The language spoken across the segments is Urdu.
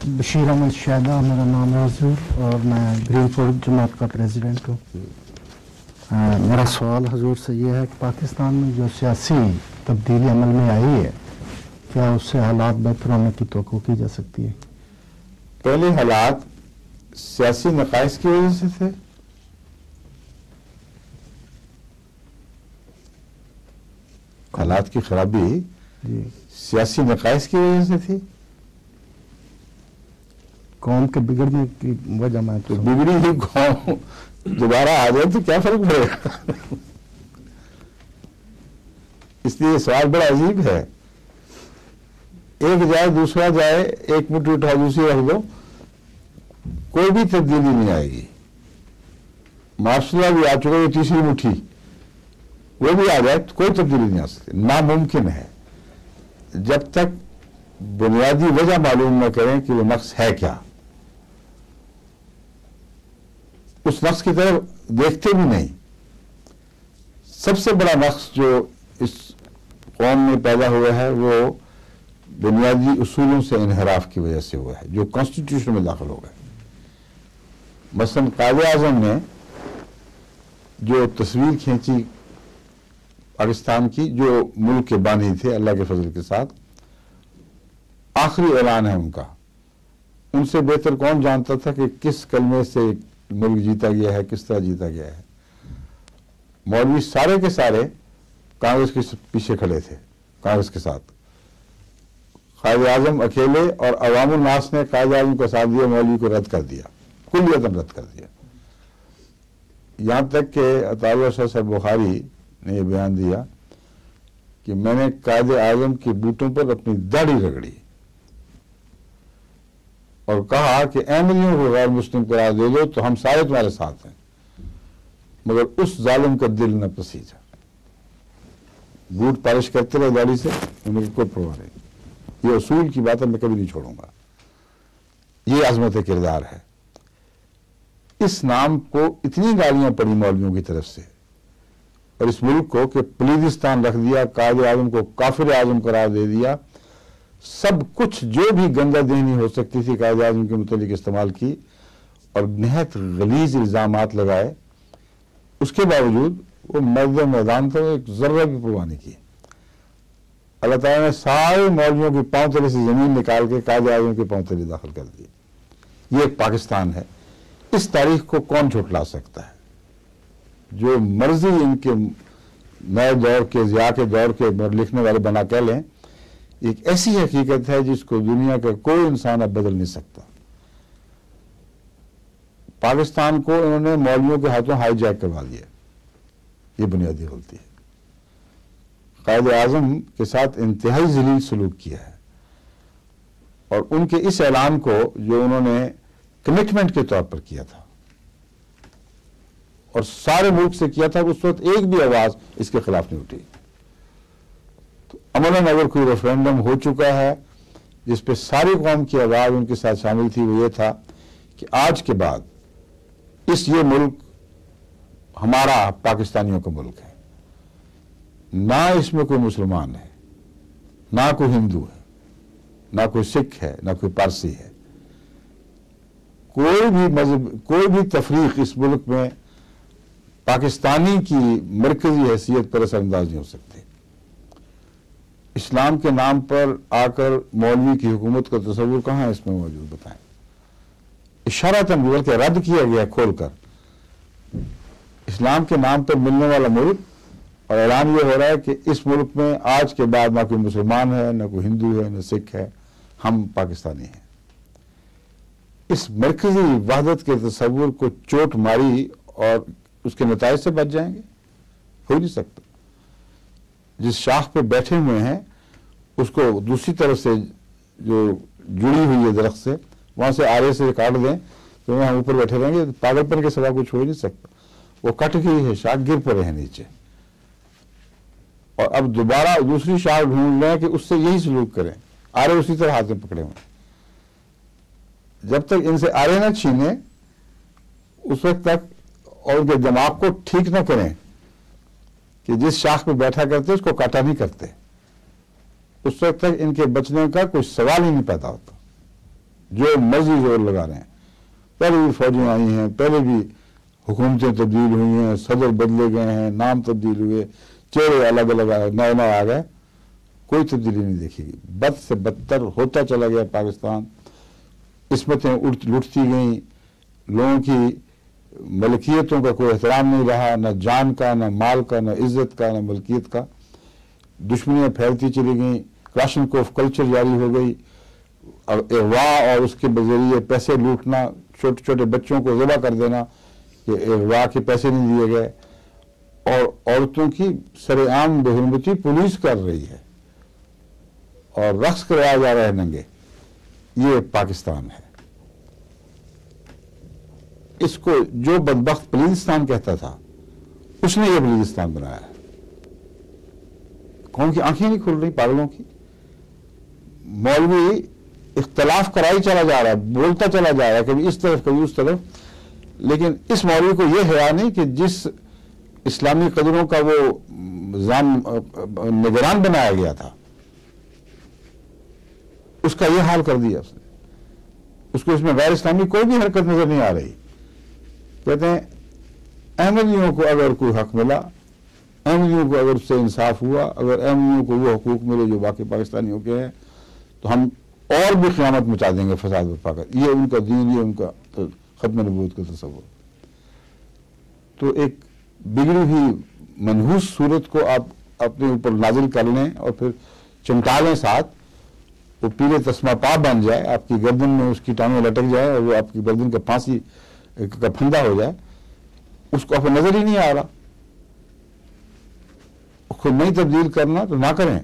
بشیر احمد شیدا میرا نام ہے حضور، اور میں گرین فورڈ جماعت کا پریزیڈنٹ ہوں۔ میرا سوال حضور سے یہ ہے کہ پاکستان میں جو سیاسی تبدیلی عمل میں آئی ہے، کیا اس سے حالات بہتر ہونے کی توقع کی جا سکتی ہے؟ پہلے حالات سیاسی نقائص کی وجہ سے تھے، حالات کی خرابی سیاسی نقائص کی وجہ سے تھی، قوم کے بگڑنے کی وجہ میں تو بگڑی ہوئی قوم دوبارہ آ جائے تو کیا فرق پڑے گا؟ اس لیے یہ سوال بڑا عجیب ہے، ایک جائے دوسرا جائے، ایک مٹھی اٹھاؤ دوسری رکھ دو، کوئی بھی تبدیلی نہیں آئے گی۔ مارشل بھی آ چکا ہے، تیسری مٹھی وہ بھی آ جائے تو کوئی تبدیلی نہیں آ سکتی، ناممکن ہے جب تک بنیادی وجہ معلوم نہ کریں کہ وہ نقص ہے کیا، اس نقص کی طرف دیکھتے بھی نہیں۔ سب سے بڑا نقص جو اس قوم میں پیدا ہوا ہے وہ بنیادی اصولوں سے انحراف کی وجہ سے ہوا ہے، جو کانسٹیٹیوشن میں داخل ہو گئے۔ مثلا قائد اعظم نے جو تصویر کھینچی پاکستان کی، جو ملک کے بانی تھے اللہ کے فضل کے ساتھ، آخری اعلان ہے ان کا، ان سے بہتر کون جانتا تھا کہ کس کلمے سے ملک جیتا گیا ہے، کس طرح جیتا گیا ہے۔ مولوی سارے کے سارے کانگریس کے پیچھے کھڑے تھے، کانگریس کے ساتھ۔ قائد اعظم اکیلے اور عوام الناس نے قائد اعظم کا ساتھ دیا، مولوی کو رد کر دیا، کلیتاً رد کر دیا۔ یہاں تک کہ عطا اللہ شاہ صاحب بخاری نے یہ بیان دیا کہ میں نے قائد اعظم کے بوٹوں پر اپنی داڑھی رگڑی اور کہا کہ احمدیوں کو غیر مسلم قرار دے دو تو ہم سارے تمہارے ساتھ ہیں، مگر اس ظالم کا دل نہ پسیجا۔ بوٹ پالش کرتے رہے داڑھی سے، مجھے کوئی پرواہ نہیں، یہ اصول کی بات ہے، میں کبھی نہیں چھوڑوں گا۔ یہ عظمت کردار ہے۔ اس نام کو اتنی گالیاں پڑی مولویوں کی طرف سے، اور اس ملک کو کہ پلیدستان رکھ دیا، قائد اعظم کو کافر اعظم قرار دے دیا، سب کچھ جو بھی گندہ دہنی ہو سکتی تھی قائد اعظم کے متعلق استعمال کی، اور نہایت غلیظ الزامات لگائے۔ اس کے باوجود وہ مرد میدان تھا، ایک ذرہ بھی پرواہ نہیں کی۔ اللہ تعالیٰ نے سارے مولویوں کی پاؤں تلے سے زمین نکال کے قائد اعظم کے پاؤں تلے داخل کر دی۔ یہ ایک پاکستان ہے۔ اس تاریخ کو کون جھٹلا سکتا ہے؟ جو مرضی ان کے نئے دور کے، ضیاء کے دور کے لکھنے والے بنا کہہ لیں، ایک ایسی حقیقت ہے جس کو دنیا کا کوئی انسان اب بدل نہیں سکتا۔ پاکستان کو انہوں نے مولویوں کے ہاتھوں ہائی جیک کروا دیا، یہ بنیادی غلطی ہے۔ قائد اعظم کے ساتھ انتہائی ذلیل سلوک کیا ہے، اور ان کے اس اعلان کو جو انہوں نے کمٹمنٹ کے طور پر کیا تھا اور سارے ملک سے کیا تھا، اس وقت ایک بھی آواز اس کے خلاف نہیں اٹھی۔ تو عملاً اگر کوئی ریفرینڈم ہو چکا ہے جس پہ ساری قوم کی آواز ان کے ساتھ شامل تھی، وہ یہ تھا کہ آج کے بعد یہ ملک ہمارا پاکستانیوں کا ملک ہے، نہ اس میں کوئی مسلمان ہے، نہ کوئی ہندو ہے، نہ کوئی سکھ ہے، نہ کوئی پارسی ہے۔ کوئی بھی مذہب، کوئی بھی تفریق اس ملک میں پاکستانی کی مرکزی حیثیت پر اثر انداز نہیں ہو سکتے۔ اسلام کے نام پر آ کر مولوی کی حکومت کا تصور کہاں ہے اس میں موجود؟ بتائیں۔ اشارتاً بلکہ رد کیا گیا کھول کر۔ اسلام کے نام پر ملنے والا ملک، اور اعلان یہ ہو رہا ہے کہ اس ملک میں آج کے بعد نہ کوئی مسلمان ہے، نہ کوئی ہندو ہے، نہ سکھ ہے، ہم پاکستانی ہیں۔ اس مرکزی وحدت کے تصور کو چوٹ ماری اور اس کے نتائج سے بچ جائیں گے؟ ہو نہیں سکتا۔ جس شاخ پہ بیٹھے ہوئے ہیں اس کو دوسری طرف سے جو جڑی ہوئی ہے درخت سے، وہاں سے آرے سے کاٹ دیں تو ہم اوپر بیٹھے رہیں گے، پاگل پن کے سوا کچھ ہو ہی نہیں سکتا۔ وہ کٹ گئی ہے شاخ، گر پڑے ہیں نیچے، اور اب دوبارہ دوسری شاخ ڈھونڈ لیں کہ اس سے یہی سلوک کریں، آرے اسی طرح ہاتھ میں پکڑے ہوئے۔ جب تک ان سے آرے نہ چھینے اس وقت تک، اور ان کے دماغ کو ٹھیک نہ کریں کہ جس شاخ پہ بیٹھا کرتے اس کو کاٹا نہیں کرتے، اس وقت تک ان کے بچنے کا کوئی سوال ہی نہیں پیدا ہوتا۔ جو مرضی زور لگا رہے ہیں. پہلے بھی فوجیں آئی ہیں, پہلے بھی حکومتیں تبدیل ہوئی ہیں, صدر بدلے گئے ہیں, نام تبدیل ہوئے, چہرے الگ الگ آئے, نئے نئے آ گئے, کوئی تبدیلی نہیں دیکھی گئی. بد سے بدتر ہوتا چلا گیا پاکستان. عصمتیں لٹتی گئیں, لوگوں کی ملکیتوں کا کوئی احترام نہیں رہا, نہ جان کا, نہ مال کا, نہ عزت کا, نہ ملکیت کا. دشمنیاں پھیلتی چلی گئیں, راشن کوف کلچر جاری ہو گئی, اغوا اور اس کے ذریعے پیسے لوٹنا, چھوٹے چھوٹے بچوں کو ذبح کر دینا کہ اغوا کے پیسے نہیں دیے گئے, اور عورتوں کی سر عام بے حرمتی پولیس کر رہی ہے اور رقص کرایا جا رہا ہے ننگے. یہ پاکستان ہے. اس کو جو بدبخت بلوچستان کہتا تھا, اس نے یہ بلوچستان بنایا ہے. قوم کی آنکھیں نہیں کھل رہی پاگلوں کی. مولوی اختلاف کرائی چلا جا رہا ہے, بولتا چلا جا رہا ہے, کبھی اس طرف کبھی اس طرف, لیکن اس مولوی کو یہ حیا نہیں کہ جس اسلامی قدروں کا وہ نگران بنایا گیا تھا, اس کا یہ حال کر دیا اس نے. اس کو اس میں غیر اسلامی کوئی بھی حرکت نظر نہیں آ رہی. کہتے ہیں احمدیوں کو اگر کوئی حق ملا, احمدیوں کو اگر اس سے انصاف ہوا, اگر احمدیوں کو وہ حقوق ملے جو باقی پاکستانیوں کے ہیں, تو ہم اور بھی قیامت مچا دیں گے, فساد برپا کر. یہ ان کا دین, یہ ان کا ختم نبوت کا تصور. تو ایک بگڑی ہوئی منحوس صورت کو آپ اپنے اوپر نازل کر لیں اور پھر چمٹا لیں ساتھ, وہ پیلے تسمہ پا بن جائے, آپ کی گردن میں اس کی ٹانگیں لٹک جائے اور وہ آپ کی گردن کا پھانسی کا پھندا ہو جائے, اس کو آپ نظر ہی نہیں آ رہا. خود نہیں تبدیل کرنا تو نہ کریں,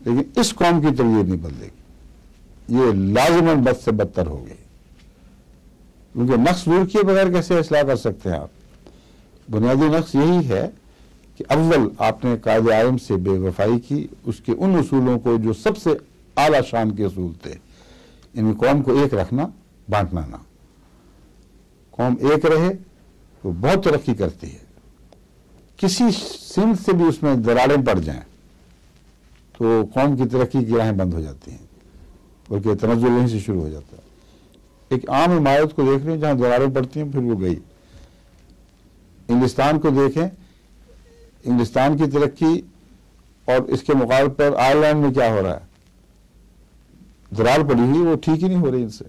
لیکن اس قوم کی تربیت نہیں بدلے گی. یہ لازماً بد سے بدتر ہو گئی, کیونکہ نقص دور کیے بغیر کیسے اصلاح کر سکتے ہیں آپ. بنیادی نقص یہی ہے کہ اول آپ نے قائد اعظم سے بے وفائی کی, اس کے ان اصولوں کو جو سب سے اعلیٰ شان کے اصول تھے, ان قوم کو ایک رکھنا, بانٹنا نہ. قوم ایک رہے تو بہت ترقی کرتی ہے. کسی سمت سے بھی اس میں دراریں پڑ جائیں تو قوم کی ترقی کی راہیں بند ہو جاتی ہیں, بلکہ تنزل یہیں سے شروع ہو جاتا ہے. ایک عام عمارت کو دیکھ لیں جہاں دراریں پڑتی ہیں, پھر وہ گئی. انگلستان کو دیکھیں, انگلستان کی ترقی اور اس کے مقابلے پر آئرلینڈ میں کیا ہو رہا ہے, درار پڑی ہوئی, وہ ٹھیک ہی نہیں ہو رہی ان سے,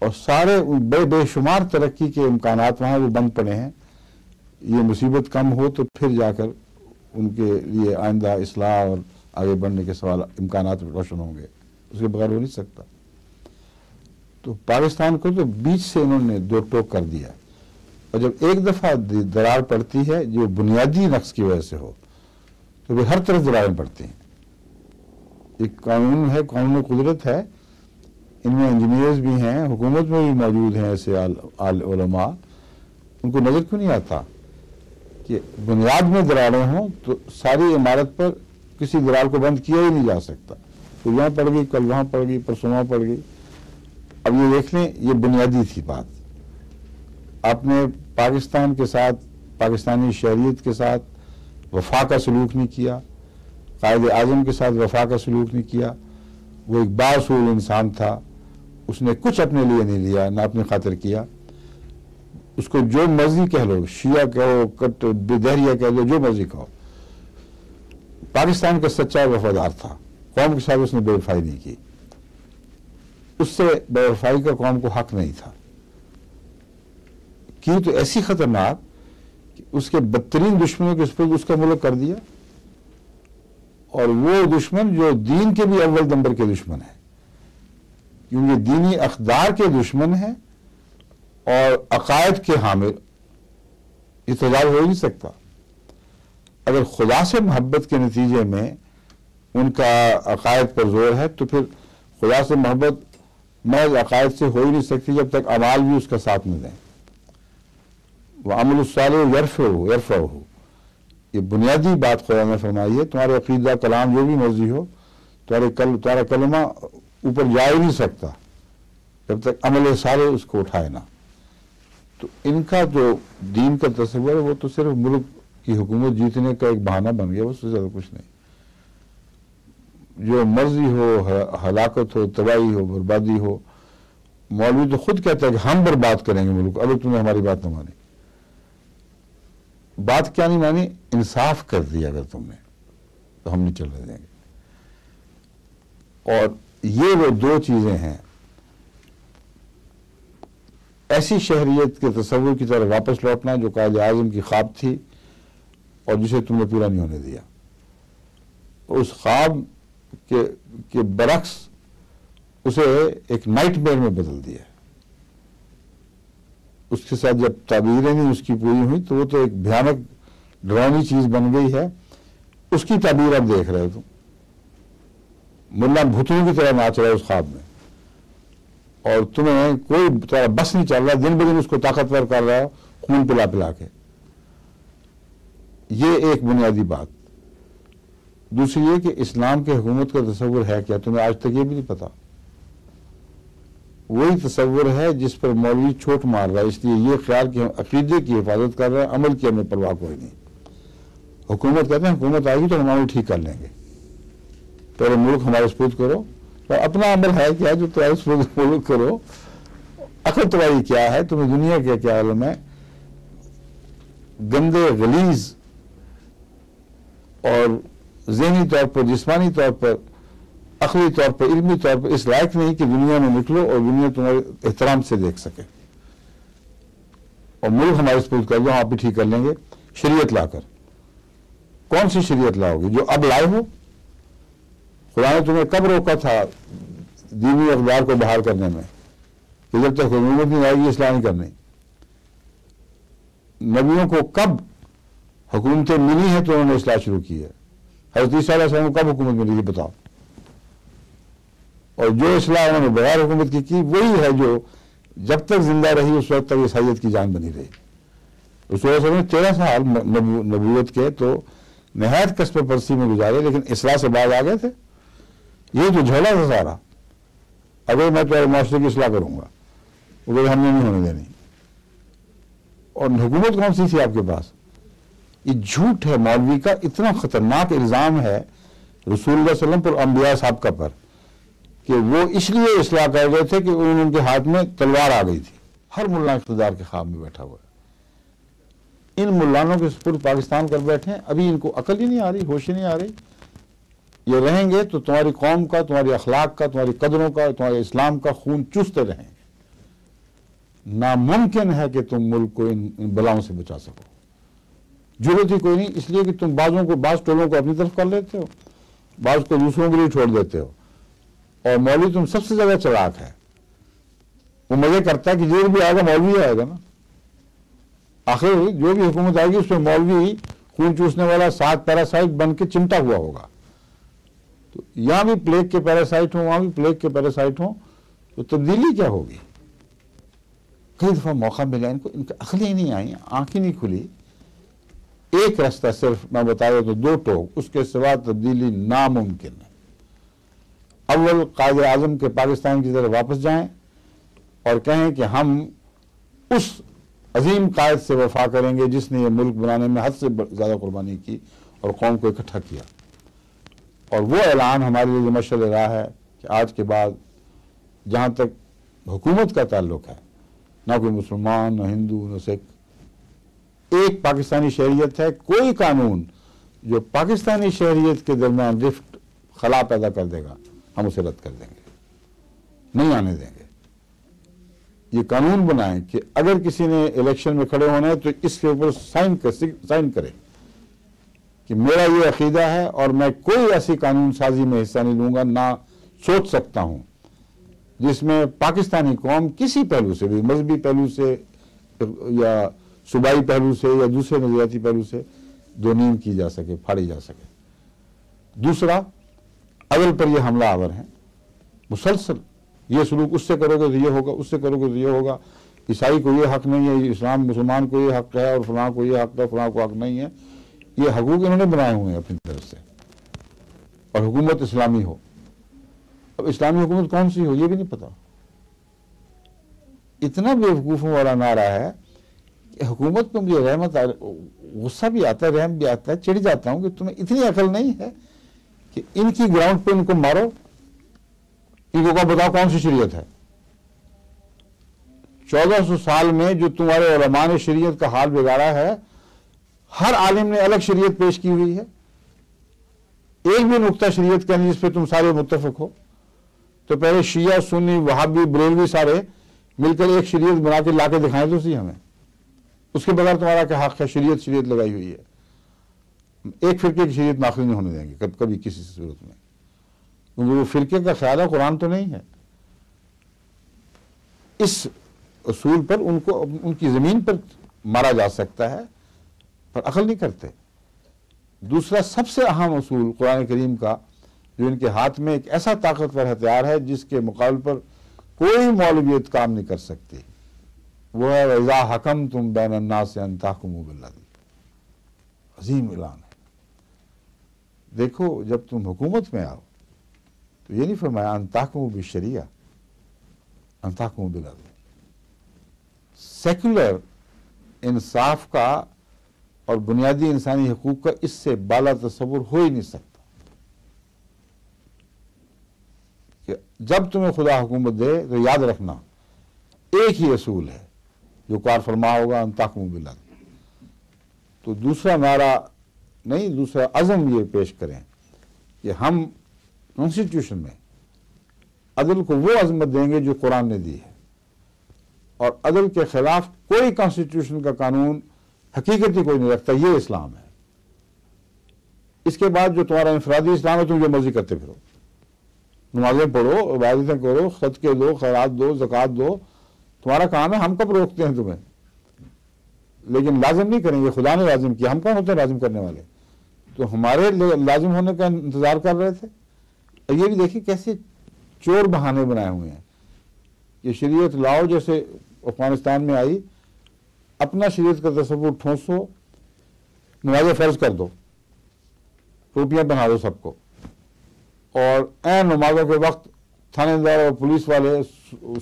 اور سارے بے شمار ترقی کے امکانات وہاں وہ بند پڑے ہیں. یہ مصیبت کم ہو تو پھر جا کر ان کے لیے آئندہ اصلاح اور آگے بڑھنے کے سوال امکانات روشن ہوں گے, اس کے بغیر ہو نہیں سکتا. تو پاکستان کو تو بیچ سے انہوں نے دو ٹوک کر دیا, اور جب ایک دفعہ درار پڑتی ہے جو بنیادی نقص کی وجہ سے ہو, تو وہ ہر طرف دراریں پڑتی ہیں. ایک قانون ہے, قانون قدرت ہے, ان میں انجینئرز بھی ہیں, حکومت میں بھی موجود ہیں ایسے علماء. ان کو نظر کیوں نہیں آتا کہ بنیاد میں دراریں ہوں تو ساری عمارت پر کسی درار کو بند کیا ہی نہیں جا سکتا. تو یہاں پڑ گئی, کل وہاں پڑ گئی, پرسوں وہاں پڑ گئی. اب یہ دیکھ لیں, یہ بنیادی تھی بات. آپ نے پاکستان کے ساتھ, پاکستانی شہریت کے ساتھ وفا کا سلوک نہیں کیا, قائد اعظم کے ساتھ وفا کا سلوک نہیں کیا. وہ ایک بااصول انسان تھا, اس نے کچھ اپنے لیے نہیں لیا, نہ اپنی خاطر کیا. اس کو جو مرضی کہہ لو, شیعہ کہو, کٹ دہریہ کہہ لو, جو مرضی کہو, پاکستان کا سچا وفادار تھا. قوم کے ساتھ اس نے بے وفائی نہیں کی. اس سے بے وفائی کا قوم کو حق نہیں تھا. کی تو ایسی خطرناک کہ اس کے بدترین دشمنوں کے سپرد اس کا ملک کر دیا, اور وہ دشمن جو دین کے بھی اول نمبر کے دشمن ہیں, کیونکہ دینی اقدار کے دشمن ہیں اور عقائد کے حامل. یہ تجاوز ہو نہیں سکتا. اگر خدا سے محبت کے نتیجے میں ان کا عقائد پر زور ہے, تو پھر خدا سے محبت محض عقائد سے ہو ہی نہیں سکتی جب تک اعمال بھی اس کا ساتھ نہ دیں. وَعَمَلُ الصَّالِحِ يَرْفَعُهُ, یہ بنیادی بات خدا نے فرمائی ہے. تمہارے عقیدہ کلام جو بھی مرضی ہو, تمہارا کلمہ اوپر جا ہی نہیں سکتا جب تک عمل صالح اس کو اٹھائے نہ. تو ان کا جو دین کا تصور ہے وہ تو صرف ملک کی حکومت جیتنے کا ایک بہانہ بن گیا, اس سے زیادہ کچھ نہیں. جو مرضی ہو، ہلاکت ہو، تباہی ہو، بربادی ہو، مولوی تو خود کہتا ہے کہ ہم برباد کریں گے ملک، اگر تم نے ہماری بات نہ مانی۔ بات کیا نہیں مانی؟ انصاف کر دیا اگر تم نے تو ہم نہیں چلنے دیں گے۔ اور یہ وہ دو چیزیں ہیں، ایسی شہریت کے تصور کی طرف واپس لوٹنا جو قائد اعظم کی خواب تھی اور جسے تم نے پورا نہیں ہونے دیا، اس خواب کے برعکس اسے ایک نائٹ میئر میں بدل دیا۔ اس کے ساتھ جب تعبیریں نہیں اس کی پوری ہوئی تو وہ تو ایک بھیانک ڈرانی چیز بن گئی ہے۔ اس کی تعبیر اب دیکھ رہے ہو تم، ملا بھتوں کی طرح ناچ رہا ہے اس خواب میں، اور تمہیں کوئی تمہارا بس نہیں چل رہا، دن بدن اس کو طاقتور کر رہا ہے خون پلا پلا کے۔ یہ ایک بنیادی بات۔ دوسری یہ کہ اسلام کے حکومت کا تصور ہے کیا، تمہیں آج تک یہ بھی نہیں پتا۔ وہی تصور ہے جس پر مولوی چھوٹ مار رہا ہے، اس لیے یہ خیال کہ ہم عقیدے کی حفاظت کر رہے ہیں، عمل کی ہمیں پرواہ کوئی نہیں۔ حکومت کہتے ہیں حکومت آئے گی تو ہم عمل ٹھیک کر لیں گے، پہلے ملک ہمارے سپرد کرو، تو اپنا عمل ہے کیا جو تمہارے سپرد ملک کرو، عقل تمہاری کیا ہے، تمہیں دنیا کے کیا عالم ہے، گندے غلیظ اور ذہنی طور پر، جسمانی طور پر، عقلی طور پر، علمی طور پر اس لائق نہیں کہ دنیا میں نکلو اور دنیا تمہارے احترام سے دیکھ سکے، اور ملک ہمارے سپرد کر دو، ہم آپ بھی ٹھیک کر لیں گے شریعت لا کر۔ کون سی شریعت لاؤ گے؟ جو اب لائے ہو؟ خدا نے تمہیں کب روکا تھا دینی اقدار کو بحال کرنے میں کہ جب تک حکومت نہیں آئے گی اصلاح نہیں کرنی؟ نبیوں کو کب حکومتیں ملی ہیں تو انہوں نے اصلاح شروع کی ہے؟ حضرت عیسیٰ علیہ السلام کو کب حکومت ملی ہے بتاؤ؟ اور جو اصلاح انہوں نے بغیر حکومت کی وہی ہے جو جب تک زندہ رہی اس وقت تک عیسائیت کی جان بنی رہی۔ رسول اللہ صلی اللہ علیہ وسلم 13 سال نبوت کے تو نہایت کسب پرستی میں گزارے، لیکن اصلاح سے بعد آ گئے تھے۔ یہ تو جھولا تھا سارا، اگر میں تمہارے معاشرے کی اصلاح کروں گا وہ ہم نے نہیں ہونے دینی۔ اور حکومت کون سی تھی آپ کے پاس؟ یہ جھوٹ ہے مولوی کا، اتنا خطرناک الزام ہے رسول اللہ صلی اللہ علیہ وسلم پر، انبیاء صاحب کا پر، کہ وہ اس لیے اصلاح کر رہے تھے کہ ان کے ہاتھ میں تلوار آ گئی تھی۔ ہر ملا اقتدار کے خواب میں بیٹھا ہوا ہے۔ ان ملانوں کے سپرد پاکستان کر بیٹھے ہیں، ابھی ان کو عقل ہی نہیں آ رہی، ہوش ہی نہیں آ رہی۔ یہ رہیں گے تو تمہاری قوم کا، تمہاری اخلاق کا، تمہاری قدروں کا، تمہارے اسلام کا خون چوستے رہیں گے۔ ناممکن ہے کہ تم ملک کو ان بلاؤں سے بچا سکو، ضرورت ہی کوئی نہیں، اس لیے کہ تم بعض ٹولوں کو اپنی طرف کر لیتے ہو، بعض کو دوسروں کے لیے چھوڑ دیتے ہو، اور مولوی تم سب سے زیادہ چلاک ہے۔ وہ مزے کرتا ہے کہ جو بھی آئے گا مولوی آئے گا نا، آخر جو بھی حکومت آئے گی اس میں مولوی خون چوسنے والا 7 پیراسائٹ بن کے چمٹا ہوا ہوگا۔ تو یہاں بھی پلیگ کے پیراسائٹ ہوں، وہاں بھی پلیگ کے پیراسائٹ ہوں، تو تبدیلی کیا ہوگی؟ کئی دفعہ موقع ملا ان کو، ان کی عقلیں نہیں آئیں، آنکھیں نہیں کھلی۔ ایک رستہ صرف میں بتا رہا تو 2 ٹوک، اس کے سوا تبدیلی ناممکن ہے۔ اول قائد اعظم کے پاکستان کی طرف واپس جائیں اور کہیں کہ ہم اس عظیم قائد سے وفا کریں گے جس نے یہ ملک بنانے میں حد سے زیادہ قربانی کی اور قوم کو اکٹھا کیا۔ اور وہ اعلان ہمارے لیے مشعل راہ ہے کہ آج کے بعد جہاں تک حکومت کا تعلق ہے، نہ کوئی مسلمان، نہ ہندو، نہ سکھ، ایک پاکستانی شہریت ہے۔ کوئی قانون جو پاکستانی شہریت کے درمیان رفت خلا پیدا کر دے گا ہم اسے رد کر دیں گے، نہیں آنے دیں گے۔ یہ قانون بنائیں کہ اگر کسی نے الیکشن میں کھڑے ہونا ہے تو اس کے اوپر سائن کرے کہ میرا یہ عقیدہ ہے اور میں کوئی ایسی قانون سازی میں حصہ نہیں لوں گا، نہ سوچ سکتا ہوں جس میں پاکستانی قوم کسی پہلو سے بھی، مذہبی پہلو سے یا صوبائی پہلو سے یا دوسرے نظریاتی پہلو سے دونیم کی جا سکے، پھاڑی جا سکے۔ دوسرا، عدل پر یہ حملہ آور ہیں مسلسل، یہ سلوک اس سے کرو گے تو یہ ہوگا، اس سے کرو گے تو یہ ہوگا، عیسائی کو یہ حق نہیں ہے، اسلام مسلمان کو یہ حق ہے، اور فلاں کو یہ حق ہے، فلاں کو حق نہیں ہے۔ یہ حقوق انہوں نے بنائے ہوئے ہیں اپنی طرف سے، اور حکومت اسلامی ہو۔ اب اسلامی حکومت کون سی ہو یہ بھی نہیں پتا۔ اتنا بیوقوفوں والا نعرہ ہے کہ حکومت پہ مجھے غصہ بھی آتا ہے، رحم بھی آتا ہے، چڑھ جاتا ہوں کہ تمہیں اتنی عقل نہیں ہے کہ ان کی گراؤنڈ پہ ان کو مارو، ان کو بتاؤ کون سی شریعت ہے۔ 1400 سال میں جو تمہارے علماء نے شریعت کا حال بگاڑا ہے، ہر عالم نے الگ شریعت پیش کی ہوئی ہے، ایک بھی نقطہ شریعت کا نہیں جس پہ تم سارے متفق ہو۔ تو پہلے شیعہ، سنی، وہابی، بریلوی سارے مل کر ایک شریعت بنا کے لا کے دکھائیں تو سی ہمیں، اس کے بغیر تمہارا کیا حق ہے؟ شریعت لگائی ہوئی ہے، ایک فرقے کی شریعت نافذ نہیں ہونے دیں گے کبھی کسی صورت میں، کیونکہ وہ فرقے کا خیال ہے، قرآن تو نہیں ہے۔ اس اصول پر ان کو ان کی زمین پر مارا جا سکتا ہے، پر عقل نہیں کرتے۔ دوسرا سب سے اہم اصول قرآن کریم کا جو ان کے ہاتھ میں ایک ایسا طاقتور ہتھیار ہے جس کے مقابل پر کوئی مولویت کام نہیں کر سکتی، وہ ہے وَإِذَا حَكَمْتُمْ بَيْنَ النَّاسِ أَن تَحْكُمُوا بِالْعَدْلِ۔ عظیم اعلان ہے۔ دیکھو جب تم حکومت میں آؤ تو یہ نہیں فرمایا أن تحكموا بالشریعہ، أن تحكموا بالعدل۔ سیکولر انصاف کا اور بنیادی انسانی حقوق کا اس سے بالا تصور ہو ہی نہیں سکتا کہ جب تمہیں خدا حکومت دے تو یاد رکھنا ایک ہی اصول ہے جو کار فرما ہوگا، ان تحکموا بالعدل۔ تو دوسرا نعرہ نہیں، دوسرا عزم یہ پیش کریں کہ ہم کانسٹیٹیوشن میں عدل کو وہ عظمت دیں گے جو قرآن نے دی ہے، اور عدل کے خلاف کوئی کانسٹیٹیوشن کا قانون حقیقت ہی کوئی نہیں رکھتا۔ یہ اسلام ہے۔ اس کے بعد جو تمہارا انفرادی اسلام ہے، تم جو مرضی کرتے پھرو، نمازیں پڑھو، عبادتیں کرو، صدقے دو، خیرات دو، زکوٰۃ دو، تمہارا کام ہے، ہم کب روکتے ہیں تمہیں؟ لیکن لازم نہیں کریں گے، خدا نے لازم کیا، ہم کون ہوتے ہیں لازم کرنے والے؟ تو ہمارے لازم ہونے کا انتظار کر رہے تھے۔ اور یہ بھی دیکھیں کیسے چور بہانے بنائے ہوئے ہیں، یہ شریعت لاؤ جیسے افغانستان میں آئی، اپنا شریعت کا تصور ٹھونسو، نمازیں فرض کر دو، ٹوپیاں پہنا دو سب کو، اور عین نمازوں کے وقت تھانے دار اور پولیس والے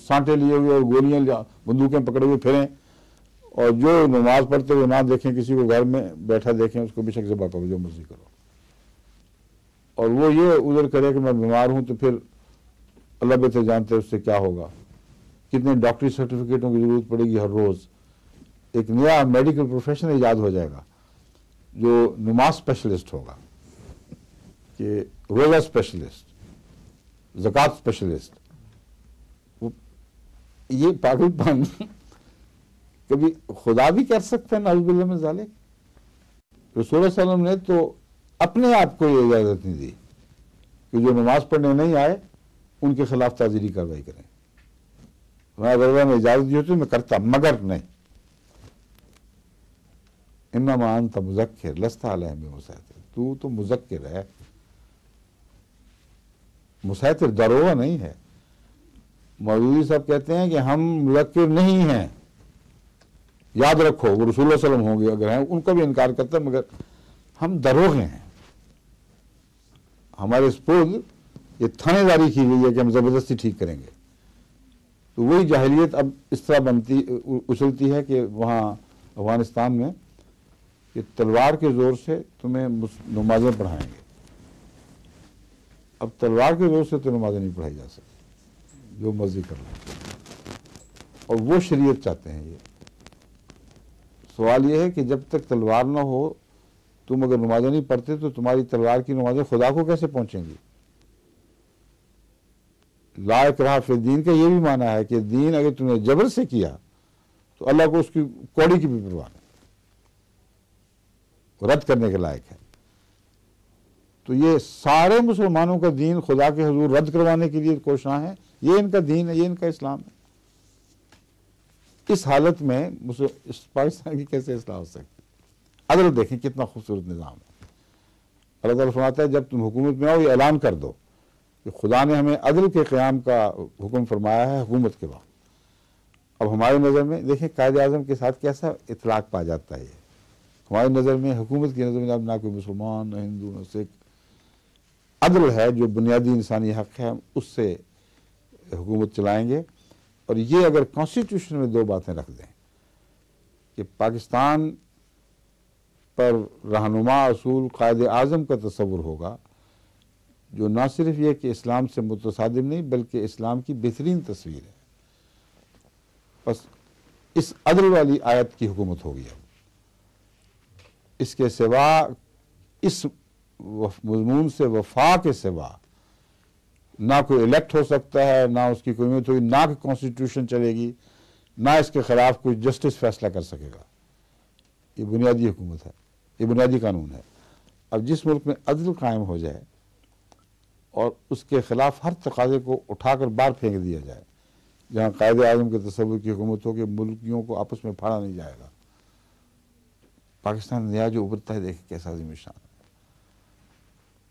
سانٹے لیے ہوئے اور گولیاں بندوقیں پکڑے ہوئے پھریں، اور جو نماز پڑھتے ہوئے نہ دیکھیں، کسی کو گھر میں بیٹھا دیکھیں، اس کو بے شک ذبح کرو، جو مرضی کرو، اور وہ یہ عذر کرے کہ میں بیمار ہوں، تو پھر اللہ بہتر جانتے اس سے کیا ہوگا، کتنے ڈاکٹری سرٹیفکیٹوں کی ضرورت پڑے گی ہر روز۔ ایک نیا میڈیکل پروفیشن ایجاد ہو جائے گا جو نماز اسپیشلسٹ ہوگا، کہ روزہ اسپیشلسٹ، زکوٰۃ اسپیشلسٹ۔ یہ پاگل پن کبھی خدا بھی کر سکتا ہے، نعوذ باللہ من ذالک۔ رسول اللہ صلی اللہ علیہ وسلم نے تو اپنے آپ کو یہ اجازت نہیں دی کہ جو نماز پڑھنے نہیں آئے ان کے خلاف تعزیری کارروائی کریں۔ میں اگر میں اجازت دی ہوتی میں کرتا، مگر نہیں۔ انما انت مذکر لست علیہم بمسیطر، تو مذکر ہے، مسیطر داروغہ نہیں ہے۔ مودودی صاحب کہتے ہیں کہ ہم مذکر نہیں ہیں، یاد رکھو، وہ رسول اللہ صلی اللہ علیہ وسلم ہوں گے اگر ہیں، ان کا بھی انکار کرتا ہے، مگر ہم داروغے ہیں، ہمارے سپرد یہ تھانے داری کی گئی ہے کہ ہم زبردستی ٹھیک کریں گے۔ تو وہی جاہلیت اب اس طرح اچھلتی ہے کہ وہاں افغانستان میں کہ تلوار کے زور سے تمہیں نمازیں پڑھائیں گے۔ اب تلوار کے زور سے تو نمازیں نہیں پڑھائی جا سکتی، جو مرضی کر لیں، اور وہ شریعت چاہتے ہیں۔ یہ سوال یہ ہے کہ جب تک تلوار نہ ہو، تم اگر نمازیں نہیں پڑھتے تو تمہاری تلوار کی نمازیں خدا کو کیسے پہنچیں گی؟ لا اکراہ فی الدین کا یہ بھی معنی ہے کہ دین اگر تم نے جبر سے کیا تو اللہ کو اس کی کوڑی کی بھی پرواہ نہیں، رد کرنے کے لائق ہے۔ تو یہ سارے مسلمانوں کا دین خدا کے حضور رد کروانے کے لیے کوشاں ہیں، یہ ان کا دین ہے، یہ ان کا اسلام ہے۔ اس حالت میں اس پاکستان کی کیسے اصلاح ہو سکتی؟ عدل دیکھیں کتنا خوبصورت نظام ہے۔ اللہ تعالیٰ فرماتا ہے جب تم حکومت میں آؤ یہ اعلان کر دو کہ خدا نے ہمیں عدل کے قیام کا حکم فرمایا ہے حکومت کے وقت۔ اب ہماری نظر میں دیکھیں قائد اعظم کے ساتھ کیسا اطلاق پا جاتا ہے۔ ہماری نظر میں، حکومت کی نظر میں اب نہ کوئی مسلمان، نہ ہندو، نہ سکھ، عدل ہے جو بنیادی انسانی حق ہے، ہم اس سے حکومت چلائیں گے۔ اور یہ اگر کانسٹیٹیوشن میں دو باتیں رکھ دیں کہ پاکستان پر رہنما اصول قائد اعظم کا تصور ہوگا جو نہ صرف یہ کہ اسلام سے متصادم نہیں بلکہ اسلام کی بہترین تصویر ہے. بس اس عدل والی آیت کی حکومت ہوگی اب. اس کے سوا، اس مضمون سے وفا کے سوا نہ کوئی الیکٹ ہو سکتا ہے، نہ اس کی کوئی امید ہوگی، نہ کہ کانسٹیٹیوشن چلے گی، نہ اس کے خلاف کوئی جسٹس فیصلہ کر سکے گا. یہ بنیادی حکومت ہے، یہ بنیادی قانون ہے. اب جس ملک میں عدل قائم ہو جائے اور اس کے خلاف ہر تقاضے کو اٹھا کر باہر پھینک دیا جائے، جہاں قائد اعظم کے تصور کی حکومت ہو کہ ملکیوں کو آپس میں پھاڑا نہیں جائے گا. پاکستان نیا جو ابھرتا ہے، دیکھیں کیسا عظیم شان ہے.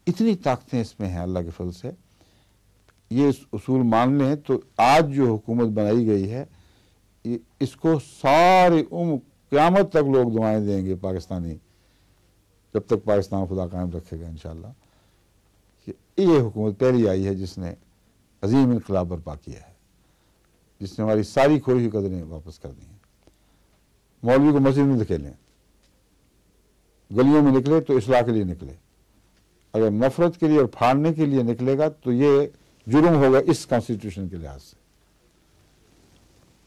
اتنی طاقتیں اس میں ہیں اللہ کے فضل سے. یہ اصول مان لیں تو آج جو حکومت بنائی گئی ہے، اس کو ساری قیامت تک لوگ دعائیں دیں گے پاکستانی، جب تک پاکستان خدا قائم رکھے گا انشاءاللہ، کہ یہ حکومت پہلی آئی ہے جس نے عظیم انقلاب برپا کیا ہے، جس نے ہماری ساری کھوئی ہوئی قدریں واپس کر دی ہیں. مولوی کو مسجد میں دھکیلیں، گلیوں میں نکلے تو اصلاح کے لیے نکلے. اگر نفرت کے لیے اور پھاڑنے کے لیے نکلے گا تو یہ جرم ہوگا اس کانسٹیٹیوشن کے لحاظ سے.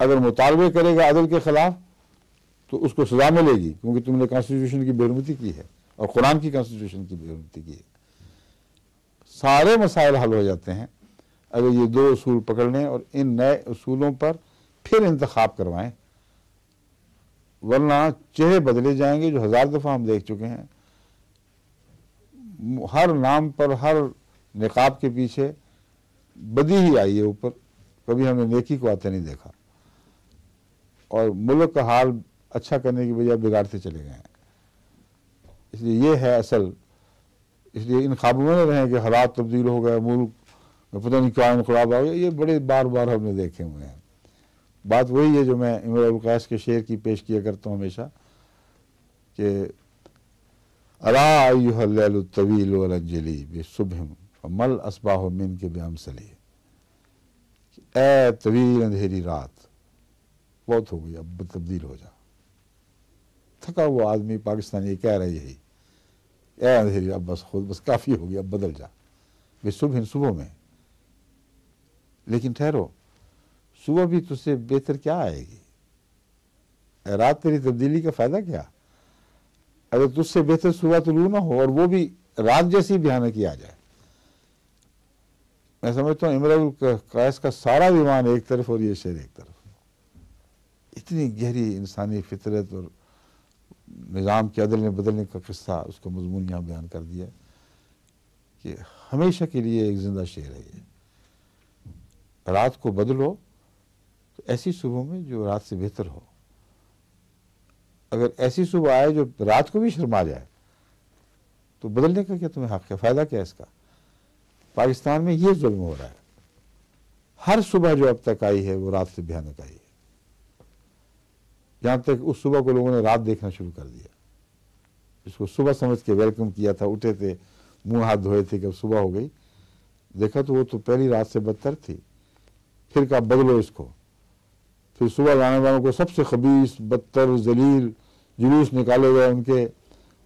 اگر مطالبے کرے گا عدل کے خلاف تو اس کو سزا ملے گی، کیونکہ تم نے کانسٹیٹیوشن کی بے حرمتی کی ہے اور قرآن کی کانسٹیٹیوشن کی بے حرمتی کی ہے. سارے مسائل حل ہو جاتے ہیں اگر یہ دو اصول پکڑ لیں اور ان نئے اصولوں پر پھر انتخاب کروائیں، ورنہ چہرے بدلے جائیں گے جو 1000 دفعہ ہم دیکھ چکے ہیں. ہر نام پر، ہر نقاب کے پیچھے بدی ہی آئی ہے اوپر، کبھی ہم نے نیکی کو آتے نہیں دیکھا، اور ملک کا حال اچھا کرنے کی بجائے بگاڑتے چلے گئے ہیں. اس لیے یہ ہے اصل. اس لیے ان خوابوں میں نہ رہیں کہ حالات تبدیل ہو گئے، ملک میں پتہ نہیں کیا انقلاب آ گیا. یہ بڑے بار بار ہم نے دیکھے ہوئے ہیں. بات وہی ہے جو میں امرؤ القیس کے شعر کی پیش کیا کرتا ہوں ہمیشہ، کہ الا ایھا اللیل الطویل والانجلی بصبح فمل اصباح منک بامثلی. اے طویل اندھیری رات، بہت ہو گئی، اب تبدیل ہو جا. تھکا ہوا آدمی پاکستانی کہہ رہا ہے یہی، اے اندھیری اب بس کافی ہو گیا، اب بدل جا. بصبح، صبح میں. لیکن ٹھہرو، صبح بھی تجھ سے بہتر کیا آئے گی؟ اے رات، تیری تبدیلی کا فائدہ کیا اگر تجھ سے بہتر صبح طلوع نہ ہو، اور وہ بھی رات جیسی بھیانک آ جائے. میں سمجھتا ہوں امرؤ القیس کا سارا دیوان ایک طرف اور یہ شعر ایک طرف. اتنی گہری انسانی فطرت اور نظام کے عدل میں بدلنے کا قصہ، اس کا مضمون یہاں بیان کر دیا کہ ہمیشہ کے لیے ایک زندہ شعر ہے یہ. رات کو بدلو تو ایسی صبح میں جو رات سے بہتر ہو. اگر ایسی صبح آئے جو رات کو بھی شرما جائے تو بدلنے کا کیا تمہیں حق ہے؟ فائدہ کیا اس کا؟ پاکستان میں یہ ظلم ہو رہا ہے. ہر صبح جو اب تک آئی ہے وہ رات سے بھیانک آئی ہے. جہاں تک اس صبح کو لوگوں نے رات دیکھنا شروع کر دیا، اس کو صبح سمجھ کے ویلکم کیا تھا، اٹھے تھے، منہ ہاتھ دھوئے تھے کہ اب صبح ہو گئی. دیکھا تو وہ تو پہلی رات سے بدتر تھی. پھر کہا بدلو اس کو. پھر صبح لانے والوں کو سب سے خبیث، بدتر، ذلیل جلوس نکالے گئے،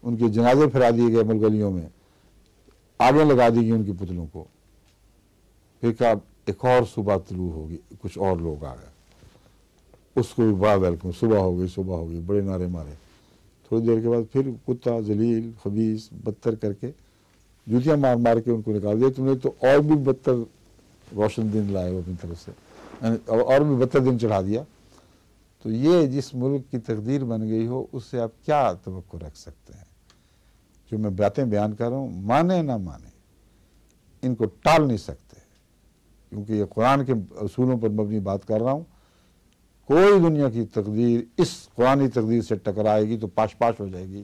ان کے جنازے پھرا دیے گئے ملک گلیوں میں، آگیں لگا دی گئی ان کی پتلوں کو. پھر کہا ایک اور صبح طلوع ہوگی، کچھ اور لوگ آ گئے، اس کو بھی بڑا ویلکم، صبح ہو گئی، صبح ہو گئی، بڑے نعرے مارے. تھوڑی دیر کے بعد پھر کتا، ذلیل، خبیث، بدتر کر کے جوتیاں مار مار کے ان کو نکال دیا. تم نے تو اور بھی بدتر روشن دن لائے ہو اپنی طرف سے، اور بھی بدتر دن چڑھا دیا. تو یہ جس ملک کی تقدیر بن گئی ہو، اس سے آپ کیا توقع رکھ سکتے ہیں؟ جو میں باتیں بیان کر رہا ہوں، مانے نہ مانے، ان کو ٹال نہیں سکتے، کیونکہ یہ قرآن کے اصولوں پر مبنی بات کر رہا ہوں. کوئی دنیا کی تقدیر اس قرآنی تقدیر سے ٹکرائے گی تو پاش پاش ہو جائے گی.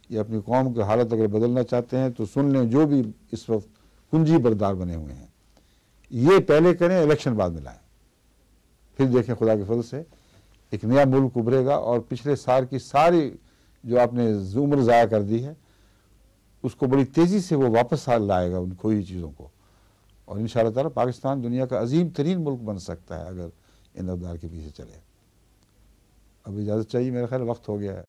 یہ اپنی قوم کی حالت اگر بدلنا چاہتے ہیں تو سن لیں جو بھی اس وقت کنجی بردار بنے ہوئے ہیں، یہ پہلے کریں، الیکشن بعد میں لائیں. پھر دیکھیں خدا کے فضل سے ایک نیا ملک ابھرے گا، اور پچھلے سال کی ساری جو آپ نے عمر ضائع کر دی ہے اس کو بڑی تیزی سے وہ واپس لائے گا ان کھوئی چیزوں کو. اور انشاءاللہ تعالیٰ پاکستان دنیا کا عظیم ترین ملک بن سکتا ہے اگر ان اقدار کے پیچھے چلے. اب اجازت چاہیے، میرا خیال وقت ہو گیا ہے.